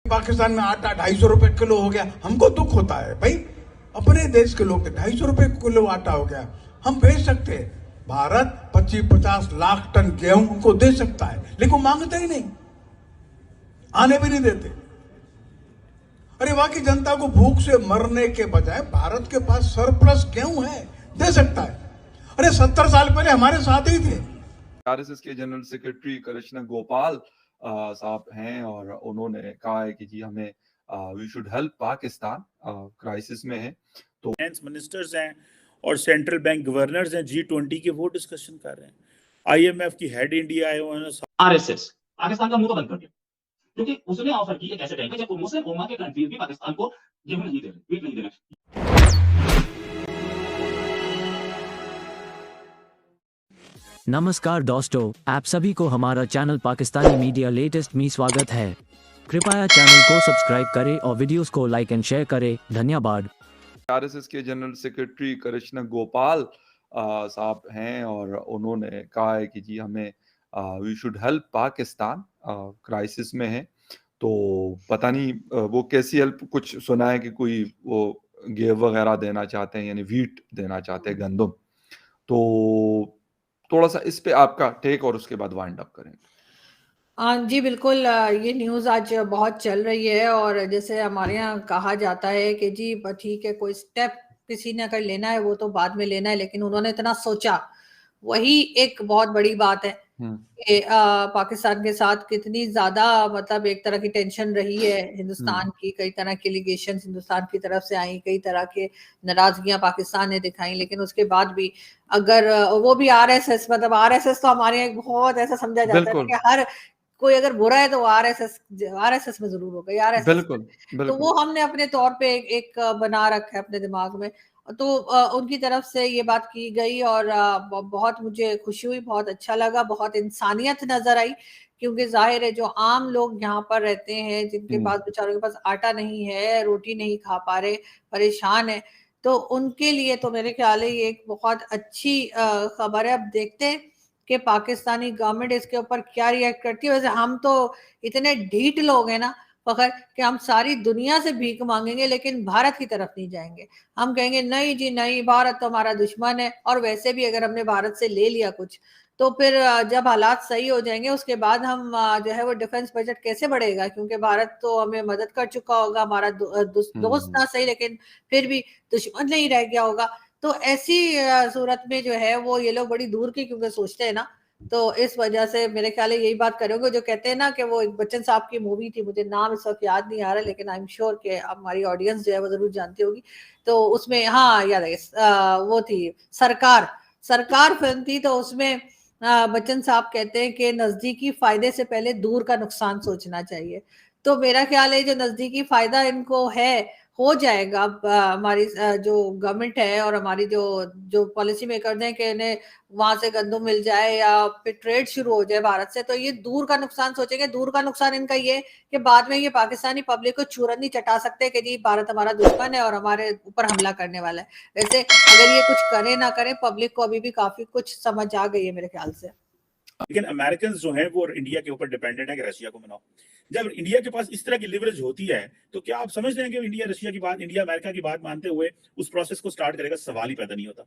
पाकिस्तान में आटा 250 रुपए किलो हो गया, हमको दुख होता है भाई। अपने देश के लोग 250 रुपए किलो आटा हो गया, हम बेच सकते हैं। भारत 25-50 लाख टन गेहूं उनको दे सकता है, लेकिन वो मांगते ही नहीं, आने भी नहीं देते। अरे वहां की जनता को भूख से मरने के बजाय भारत के पास सरप्लस गेहूं है, दे सकता है। अरे 70 साल पहले हमारे साथ ही थे। आरएसएस के जनरल सेक्रेटरी कृष्ण गोपाल साहब हैं और उन्होंने कहा है कि जी हमें we should help Pakistan, crisis में है। तो फाइनेंस मिनिस्टर्स हैं और सेंट्रल बैंक गवर्नर्स हैं G20 के, वो डिस्कशन कर रहे हैं। IMF की हेड इंडिया आए हुए हैं। आरएसएस पाकिस्तान का मुंह तो बंद कर दिया, क्योंकि उसने ऑफर की एक ऐसे टाइम पे जब मुस्लिम उम्मा के कंट्रीज भी पाकिस्तान को गेहूं नहीं दे रहे, वीट नहीं दे रहे। नमस्कार दोस्तों, आप सभी को हमारा चैनल पाकिस्तानी मीडिया लेटेस्ट में स्वागत है। कृपया चैनल को सब्सक्राइब करें और वीडियोस को लाइक एंड शेयर करें। धन्यवाद। आरएसएस के जनरल सेक्रेटरी कृष्ण गोपाल साहब हैं और उन्होंने कहा है कि जी हमें we should help Pakistan, crisis में है। तो पता नहीं वो कैसी हेल्प, कुछ सुना है कि कोई वो गेव वगैरह देना चाहते हैं, यानी वीट देना चाहते हैं, गंदम। तो थोड़ा सा इस पे आपका टेक और उसके बाद वाइंड अप करेंगे। जी बिल्कुल। ये न्यूज़ आज बहुत चल रही है और जैसे हमारे यहाँ कहा जाता है कि जी ठीक है, कोई स्टेप किसी ने अगर लेना है वो तो बाद में लेना है, लेकिन उन्होंने इतना सोचा, वही एक बहुत बड़ी बात है कि पाकिस्तान के साथ कितनी ज्यादा मतलब एक तरह की टेंशन रही है हिंदुस्तान की, कई तरह के एलिगेशन हिंदुस्तान की तरफ से आई, कई तरह के नाराजगियां पाकिस्तान ने दिखाई, लेकिन उसके बाद भी अगर वो भी आरएसएस, मतलब आरएसएस तो हमारे यहाँ एक बहुत ऐसा समझा जाता है कि हर कोई अगर बुरा है तो आरएसएस में जरूर होगा, आरएसएस। बिल्कुल, तो वो हमने अपने तौर पे एक बना रखा है अपने दिमाग में। तो उनकी तरफ से ये बात की गई और बहुत मुझे खुशी हुई, बहुत अच्छा लगा, बहुत इंसानियत नजर आई, क्योंकि जाहिर है जो आम लोग यहाँ पर रहते हैं, जिनके पास बेचारों के पास आटा नहीं है, रोटी नहीं खा पा रहे, परेशान है, तो उनके लिए तो मेरे ख्याल है ये एक बहुत अच्छी खबर है। अब देखते हैं कि पाकिस्तानी गवर्नमेंट इसके ऊपर क्या रिएक्ट करती है। वैसे हम तो इतने ढीठ लोग हैं ना फखर, कि हम सारी दुनिया से भीख मांगेंगे लेकिन भारत की तरफ नहीं जाएंगे। हम कहेंगे नहीं जी नहीं, भारत तो हमारा दुश्मन है। और वैसे भी अगर हमने भारत से ले लिया कुछ, तो फिर जब हालात सही हो जाएंगे उसके बाद हम जो है वो डिफेंस बजट कैसे बढ़ेगा, क्योंकि भारत तो हमें मदद कर चुका होगा, हमारा दोस्त ना सही लेकिन फिर भी दुश्मन नहीं रह गया होगा। तो ऐसी सूरत में जो है वो ये लोग बड़ी दूर की क्योंकि सोचते हैं ना, तो इस वजह से मेरे ख्याल है यही बात करोगे। जो कहते हैं ना कि वो एक बच्चन साहब की मूवी थी, मुझे नाम इस वक्त याद नहीं आ रहा, लेकिन आई एम श्योर कि हमारी ऑडियंस जो है वो जरूर जानती होगी। तो उसमें हाँ याद है, वो थी सरकार फिल्म थी, तो उसमें बच्चन साहब कहते हैं कि नजदीकी फायदे से पहले दूर का नुकसान सोचना चाहिए। तो मेरा ख्याल है जो नजदीकी फायदा इनको है हो जाएगा। हमारी जो गवर्नमेंट है और हमारी जो पॉलिसी मेकर हैं कि इन्हें वहां से गंदम मिल जाए या फिर ट्रेड शुरू हो जाए भारत से, तो ये दूर का नुकसान सोचेंगे। दूर का नुकसान इनका ये कि बाद में ये पाकिस्तानी पब्लिक को चूरन नहीं चटा सकते कि जी भारत हमारा दुश्मन है और हमारे ऊपर हमला करने वाला है। वैसे अगर ये कुछ करे ना करे, पब्लिक को अभी भी काफी कुछ समझ आ गई है मेरे ख्याल से। लेकिन अमेरिकन जो हैं वो इंडिया के ऊपर डिपेंडेंट है कि रशिया को मनाओ। जब इंडिया के पास इस तरह की लिवरेज होती है तो क्या आप समझ रहे हैं कि इंडिया रशिया की बात, इंडिया अमेरिका की बात मानते हुए उस प्रोसेस को स्टार्ट करेगा? सवाल ही पैदा नहीं होता।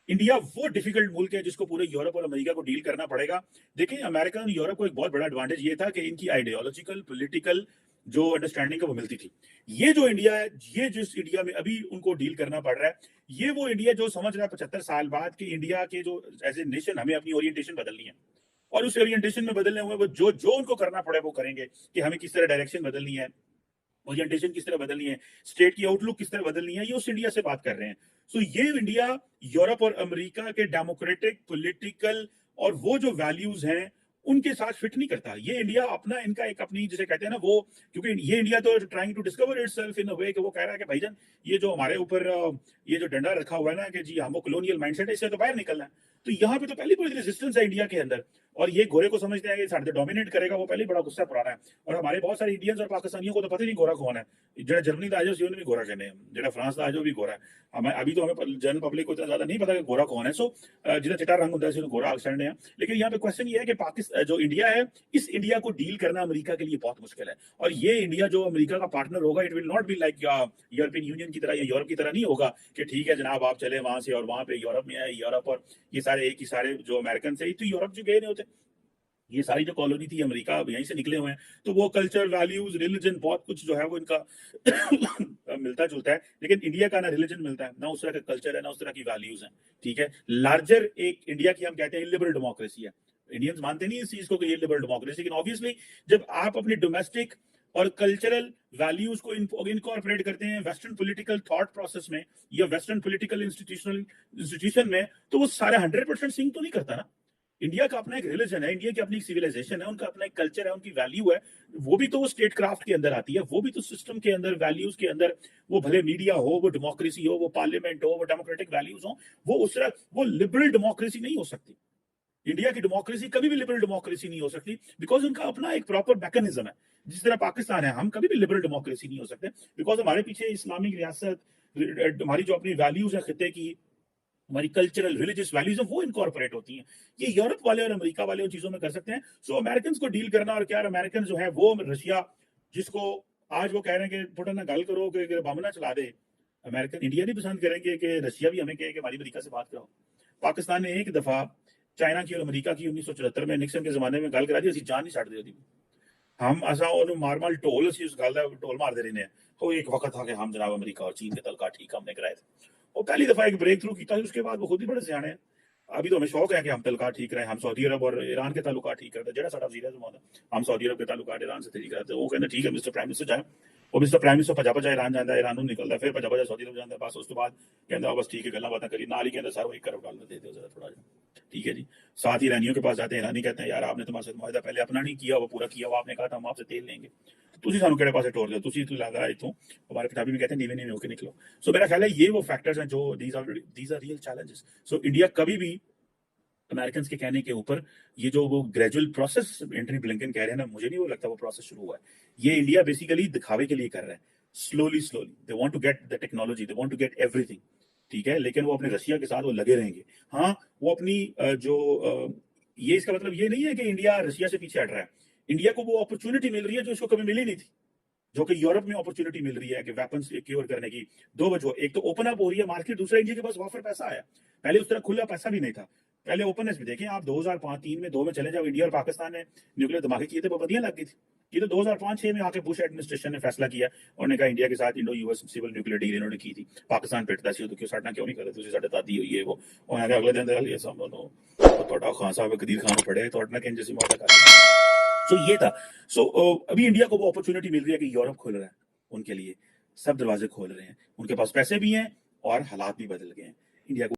इंडिया वो डिफिकल्ट मुल्क है जिसको पूरे यूरोप और अमेरिका को डील करना पड़ेगा। देखिए, अमेरिका और यूरोप को एक बहुत बड़ा एडवांटेज ये था कि इनकी आइडियोलॉजिकल पॉलिटिकल जो अंडरस्टैंडिंग है वो मिलती थी। ये जो इंडिया है, ये जिस इंडिया में अभी उनको डील करना पड़ रहा है, ये वो इंडिया जो समझ रहा है 75 साल बाद कि इंडिया के जो एज ए नेशन हमें अपनी ओरिएंटेशन बदलनी है, और उस ओरिएंटेशन में बदलने हुए वो जो जो उनको करना पड़े वो करेंगे कि हमें किस तरह डायरेक्शन बदलनी है, ओरिएंटेशन किस तरह बदलनी है, स्टेट की आउटलुक किस तरह बदलनी है, ये उस इंडिया से बात कर रहे हैं। सो ये इंडिया यूरोप और अमेरिका के डेमोक्रेटिक पॉलिटिकल और वो जो वैल्यूज हैं उनके साथ फिट नहीं करता। ये इंडिया अपना, इनका एक अपनी, जिसे कहते हैं ना वो, क्योंकि ये इंडिया तो trying to discover itself in a way कि वो कह रहा है कि भाईजान ये जो हमारे ऊपर ये जो डंडा रखा हुआ है ना कि जी हम वो कॉलोनियल माइंडसेट है, इससे तो बाहर निकलना है। तो यहाँ पे तो पहले बड़ी रेजिस्टेंस है इंडिया के अंदर, और ये गोरे को समझते हैं कि साढ़े डोमिनेट करेगा, वो पहले बड़ा गुस्सा पुराना है। और हमारे बहुत सारे इंडियंस और पाकिस्तानियों को तो पता ही नहीं गोरा कौन है। जेड़ा जर्मनी का आ जाओ भी गोरा कहने, जेड़ा फ्रांस का आ जाओ भी गोरा है। हमें अभी तो हमें जनरल पब्लिक को इतना ज्यादा नहीं पता कि गोरा कौन है। सो जितना चिट्टा रंग होता है गोरा एक्सटेंड है। लेकिन यहाँ पे क्वेश्चन ये है कि पाकिस्तान जो इंडिया है, इस इंडिया को डील करना अमेरिका के लिए बहुत मुश्किल है। और ये इंडिया जो अमेरिका का पार्टनर होगा, it will not be like European union की तरह या यूरोप की तरह नहीं होगा कि ठीक है जनाब आप चले वहां से और वहां पे यूरोप में है, यूरोप और ये सारे एक ही सारे जो अमेरिकन से तो यूरोप जो गए नहीं होते, ये सारी जो कॉलोनी थी अमेरिका यहीं से निकले हुए हैं। तो वो कल्चर, वैल्यूज, रिलीजन बहुत कुछ जो है वो इनका मिलता जुलता है। लेकिन इंडिया का ना रिलीजन मिलता है, ना उस तरह का कल्चर है, ना उस तरह की वैल्यूज हैं। ठीक है, लार्जर एक इंडिया की हम कहते हैं लिबरल डेमोक्रेसी है। इंडियंस मानते नहीं इस चीज को कि ये लिबरल डेमोक्रेसी, लेकिन ऑब्वियसली जब आप अपनी डोमेस्टिक और कल्चरल वैल्यूज को इनकॉर्पोरेट करते हैं वेस्टर्न पॉलिटिकल थॉट प्रोसेस में या वेस्टर्न पॉलिटिकल इंस्टीट्यूशन में, तो वो सारे 100% सिंक तो नहीं करता ना। इंडिया का अपना एक रिलीजन है, इंडिया की अपनी सिविलाइजेशन है, उनका अपना एक कल्चर है, उनकी वैल्यू है, वो भी तो वो स्टेट क्राफ्ट के अंदर आती है, वो भी तो सिस्टम के अंदर, वैल्यूज के अंदर, वो भले मीडिया हो, वो डेमोक्रेसी हो, वो पार्लियामेंट हो, वो डेमोक्रेटिक वैल्यूज हो, वो उस तरह वो लिबरल डेमोक्रेसी नहीं हो सकती। इंडिया की डेमोक्रेसी कभी भी लिबरल डेमोक्रेसी नहीं हो सकती, बिकॉज उनका अपना एक प्रॉपर मैकेनिज्म है। जिस तरह पाकिस्तान है, हम कभी भी लिबरल डेमोक्रेसी नहीं हो सकते, बिकॉज हमारे पीछे इस्लामिक रियासत, हमारी जो अपनी वैल्यूज है खिते की, हमारी कल्चरल रिलीजियस वैल्यूज है, वो इनकॉर्पोरेट होती हैं। ये यूरोप वाले और अमेरिका वाले उन चीजों में कर सकते हैं। सो अमेरिकन को डील करना, और क्या अमेरिकन जो है वो रशिया, जिसको आज वो कह रहे हैं कि थोड़ा ना गल करो कि बम ना चला दे, अमेरिकन इंडिया नहीं पसंद करेंगे कि रशिया भी हमें कहे कि हमारी अमेरिका से बात कराओ। पाकिस्तान ने एक दफा चाइना की और अमेरिका की 1974 में निक्सन के जमाने में गल करा दी, असं जान नहीं छड़ दी। हम असा मार मार ढोल असी उस गल ढोल मारते रहने। तो एक वक्त था कि हम जनाब अमेरिका और चीन के तलका ठीक हमने कराए थे, और पहली दफा एक ब्रेक थ्रू किया, उसके बाद वो खुद ही बड़े सियाने हैं। अभी तो हमें शौक है कि हम तलका ठीक रहे, हम सऊदी अरब और ईरान के ताल्लुकात ठीक करते, जेड़ा साडा वज़ीर आज़म होंदा, हम सऊदी अरब के ताल्लुकात ईरान से ठीक करते। वो कहते ठीक है मिस्टर प्राइम मिनिस्टर जाए, और मिस्टर प्राइम मिनिस्टर भजा भजा ईरान जाता है, ईरान निकलता है, फिर भजा भजा सऊदी अरब जाता है, बस उस तो बाद कहता बस ठीक है गल्ला बातें करी, नाल ही कहता सर वो $1 करोड़ दे दो जरा थोड़ा जा, ठीक है जी। साथ ही ईरानियों के पास जाते हैं, ईरानी कहते हैं यार आपने तुम्हारे साथ मुआहदा पहले अपना नहीं किया, वो पूरा किया हुआ, आपने कहा था हम आपसे तेल लेंगे, ਤੁਸੀਂ ਸਾਨੂੰ ਕਿਹੜੇ ਪਾਸੇ ਟੋਰ ਦਿਓ, ਤੁਸੀਂ ਲੱਗਾ ਇਥੋਂ हमारे किताबी में कहते हैं नीवे नीवे होकर निकलो। सो मेरा ख्याल है ये वो फैक्टर्स हैं जो these are real challenges. So India कभी भी अमेरिकन के कहने के ऊपर ये जो वो ग्रेजुअल प्रोसेस एंटनी ब्लिंकन कह रहे हैं ना, मुझे नहीं वो लगता वो प्रोसेस शुरू हुआ है। ये इंडिया बेसिकली दिखावे के लिए कर रहा है, slowly they want to get the technology, they want to get everything, ठीक है। लेकिन वो अपने रशिया के साथ वो लगे रहेंगे। हाँ, वो अपनी ये इसका मतलब ये नहीं है कि इंडिया रशिया से पीछे हट रहा है। इंडिया को वो अपॉर्चुनिटी मिल रही है जो इसको कभी मिली नहीं थी, जो कि यूरोप में अपॉर्चुनिटी मिल रही है कि वेपन्स सिक्योर करने की। दो वजह, एक तो ओपन अप हो रही है मार्केट, दूसरा इंडिया के पास वाफर पैसा आया। पहले उस तरह खुला पैसा भी नहीं था, पहले ओपननेस भी देखें आप 2005-3 में 2 में चले जाओ, इंडिया और पाकिस्तान ने न्यूक्लियर धमाके किए थे, पाबंदियां लग गई थी। ये तो 2005-6 में आके बुश एडमिनिस्ट्रेशन ने फैसला किया, उन्होंने कहा इंडिया के साथ Indo US civil nuclear deal इन्होंने की थी। पाकिस्तान पिटता सी तो क्यों साडना क्यों नहीं कर रहे, साढ़े दादी हुई है वो, उन्होंने अगले दिन ये सब तो खान साहब कदीर खान पड़े तो जैसी मौत कर। सो ये था। सो अभी इंडिया को वो अपॉर्चुनिटी मिल रही है कि यूरोप खुल रहा है उनके लिए, सब दरवाजे खोल रहे हैं, उनके पास पैसे भी हैं और हालात भी बदल गए हैं। इंडिया को